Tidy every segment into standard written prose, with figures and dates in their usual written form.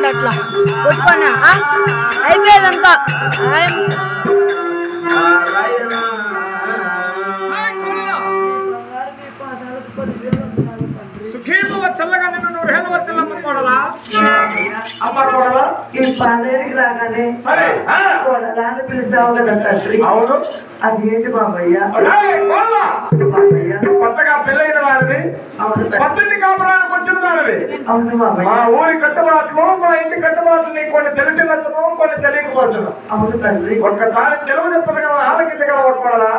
అట్లా కొట్టుకున్నా అయిపోయేది ఇంకా చల్లగా నిన్ను 100 ఏళ్ళ వరకు అమ్ముకోడలా అమ్మ కోడలా ఈ పాలేరికి రాగానే సరే కోడలా అని పిలుస్తావు కదా తండ్రి. అవును అది ఏంటి బాబయ్య? కొత్తగా పెళ్ళైన వారిని పద్ధతి కాపురానికి వచ్చిన వారిని అవును బాబయ్య. మా ఊరి కట్టుబాట్లు మా ఇంటి కట్టుబాట్లు నీకు కొన్ని తెలిసినట్టు కొన్ని తెలియకపోవచ్చు. అవును తండ్రి. ఒక్కసారి తెలుగు చెప్పగల ఆలకించగలవు కోడలా?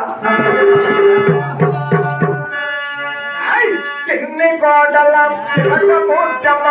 చిన్ని కోడల చిలక పూజమ్మ